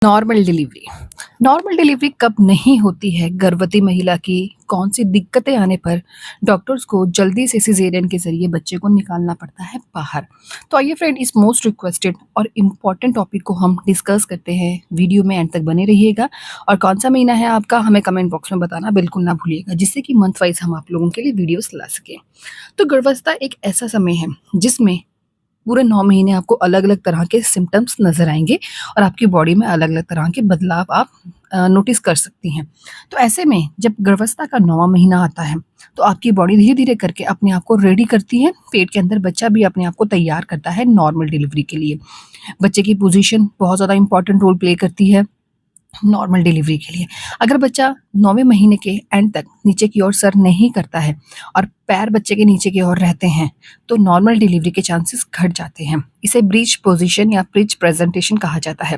Normal delivery कब नहीं होती है गर्भवती महिला की कौन सी दिक्कतें आने पर डॉक्टर्स को जल्दी से सिजेरियन के ज़रिए बच्चे को निकालना पड़ता है बाहर। तो आइए फ्रेंड, इस मोस्ट रिक्वेस्टेड और इम्पॉर्टेंट टॉपिक को हम डिस्कस करते हैं। वीडियो में एंड तक बने रहिएगा और कौन सा महीना है आपका हमें कमेंट बॉक्स में बताना बिल्कुल ना भूलिएगा, जिससे कि मंथ वाइज हम आप लोगों के लिए वीडियोस ला सकें। तो गर्भावस्था एक ऐसा समय है जिसमें पूरे 9 महीने आपको अलग-अलग तरह के सिम्पटम्स नज़र आएँगे और आपकी बॉडी में अलग-अलग तरह के बदलाव आप नोटिस कर सकती हैं। तो ऐसे में जब गर्भावस्था का 9वाँ महीना आता है, तो आपकी बॉडी धीरे-धीरे करके अपने आप को रेडी करती है, पेट के अंदर बच्चा भी अपने आप को तैयार करता है नॉर्मल डिलीवरी के लिए। बच्चे की पोज़ीशन बहुत ज़्यादा इम्पोर्टेंट रोल प्ले करती है नॉर्मल डिलीवरी के लिए। अगर बच्चा 9वें महीने के एंड तक नीचे की ओर सर नहीं करता है और पैर बच्चे के नीचे की ओर रहते हैं, तो नॉर्मल डिलीवरी के चांसेस घट जाते हैं। इसे ब्रीच पोजीशन या ब्रीच प्रेजेंटेशन कहा जाता है।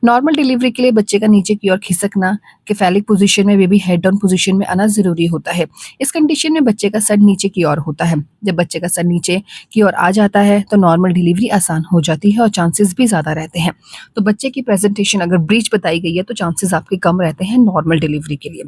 नॉर्मल डिलीवरी के लिए बच्चे का नीचे की ओर खिसकना, केफेलिक पोजीशन में बेबी हेड डाउन पोजीशन में आना ज़रूरी होता है। इस कंडीशन में बच्चे का सर नीचे की ओर होता है। जब बच्चे का सर नीचे की ओर आ जाता है, तो नॉर्मल डिलीवरी आसान हो जाती है और चांसेस भी ज़्यादा रहते हैं। तो बच्चे की प्रेजेंटेशन अगर ब्रीच बताई गई है, तो चांसेस आपके कम रहते हैं नॉर्मल डिलीवरी के लिए।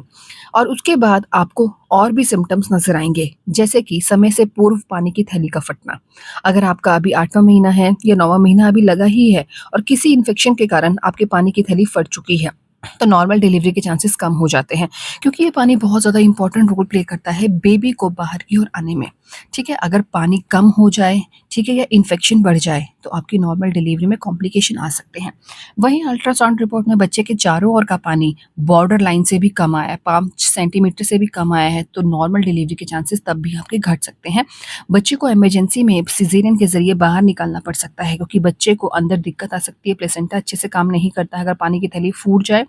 और उसके बाद आपको और भी सिम्पटम्स नज़र आएँगे, जैसे कि समय से पूर्व पानी की थैली का फटना। अगर आपका अभी 8वाँ महीना है या 9वाँ महीना अभी लगा ही है और किसी इन्फेक्शन के कारण आपके पानी की थैली फट चुकी है, तो नॉर्मल डिलीवरी के चांसेस कम हो जाते हैं, क्योंकि ये पानी बहुत ज़्यादा इंपॉर्टेंट रोल प्ले करता है बेबी को बाहर की ओर आने में। ठीक है, अगर पानी कम हो जाए, ठीक है, या इन्फेक्शन बढ़ जाए, तो आपकी नॉर्मल डिलीवरी में कॉम्प्लिकेशन आ सकते हैं। वहीं अल्ट्रासाउंड रिपोर्ट में बच्चे के चारों ओर का पानी बॉर्डर लाइन से भी कम आया है, 5 सेंटीमीटर से भी कम आया है, तो नॉर्मल डिलीवरी के चांसेस तब भी आपके घट सकते हैं। बच्चे को इमरजेंसी में सिजेरियन के ज़रिए बाहर निकालना पड़ सकता है, क्योंकि बच्चे को अंदर दिक्कत आ सकती है, प्लेसेंटा अच्छे से काम नहीं करता है अगर पानी की थैली फूट जाए,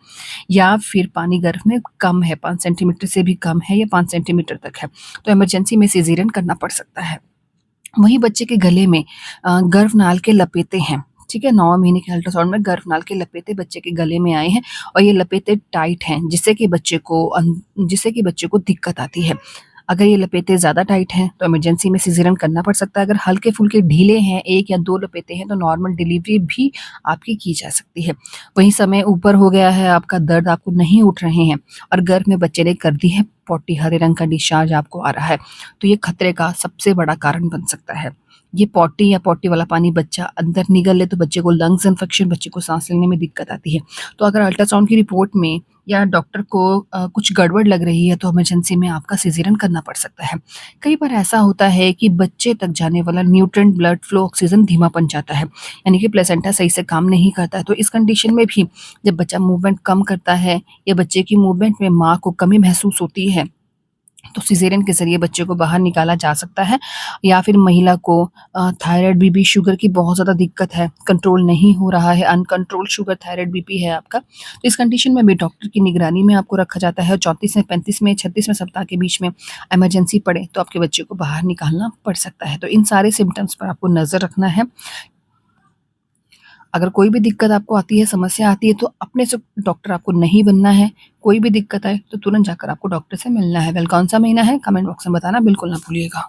या फिर पानी गर्भ में कम है, 5 सेंटीमीटर से भी कम है या 5 सेंटीमीटर तक है, तो इमरजेंसी में सिजेरियन करना पड़ सकता है। वहीं बच्चे के गले में गर्भनाल के लपेटे हैं। ठीक है, 9वाँ महीने के अल्ट्रासाउंड में गर्भनाल के लपेटे बच्चे के गले में आए हैं और ये लपेटे टाइट हैं, जिससे कि बच्चे को दिक्कत आती है। अगर ये लपेटे ज़्यादा टाइट हैं, तो इमरजेंसी में सिज़ेरियन करना पड़ सकता है। अगर हल्के-फुल्के ढीले हैं, 1 या 2 लपेटे हैं, तो नॉर्मल डिलीवरी भी आपकी की जा सकती है। वहीं समय ऊपर हो गया है, आपका दर्द आपको नहीं उठ रहे हैं और गर्भ में बच्चे ने कर दी है पॉटी, हरे रंग का डिस्चार्ज आपको आ रहा है, तो ये खतरे का सबसे बड़ा कारण बन सकता है। ये पॉटी या पॉटी वाला पानी बच्चा अंदर निगल ले, तो बच्चे को लंग्स इन्फेक्शन, बच्चे को सांस लेने में दिक्कत आती है। तो अगर अल्ट्रासाउंड की रिपोर्ट में या डॉक्टर को कुछ गड़बड़ लग रही है, तो इमरजेंसी में आपका सिज़ेरियन करना पड़ सकता है। कई बार ऐसा होता है कि बच्चे तक जाने वाला न्यूट्रिएंट ब्लड फ्लो ऑक्सीजन धीमा पड़ जाता है, यानी कि प्लेसेंटा सही से काम नहीं करता है। तो इस कंडीशन में भी जब बच्चा मूवमेंट कम करता है या बच्चे की मूवमेंट में माँ को कमी महसूस होती है, तो सिज़ेरियन के ज़रिए बच्चे को बाहर निकाला जा सकता है। या फिर महिला को थायराइड, बीपी, शुगर की बहुत ज़्यादा दिक्कत है, कंट्रोल नहीं हो रहा है, अनकंट्रोल्ड शुगर, थायराइड, बीपी है आपका, तो इस कंडीशन में भी डॉक्टर की निगरानी में आपको रखा जाता है और 34वें, 35वें, 36वें सप्ताह के बीच में इमरजेंसी पड़े, तो आपके बच्चे को बाहर निकालना पड़ सकता है। तो इन सारे सिम्पटम्स पर आपको नज़र रखना है। अगर कोई भी दिक्कत आपको आती है, समस्या आती है, तो अपने से डॉक्टर आपको नहीं बनना है। कोई भी दिक्कत आए, तो तुरंत जाकर आपको डॉक्टर से मिलना है। वेल, कौन-सा महीना है? कमेंट बॉक्स में बताना बिल्कुल ना भूलिएगा।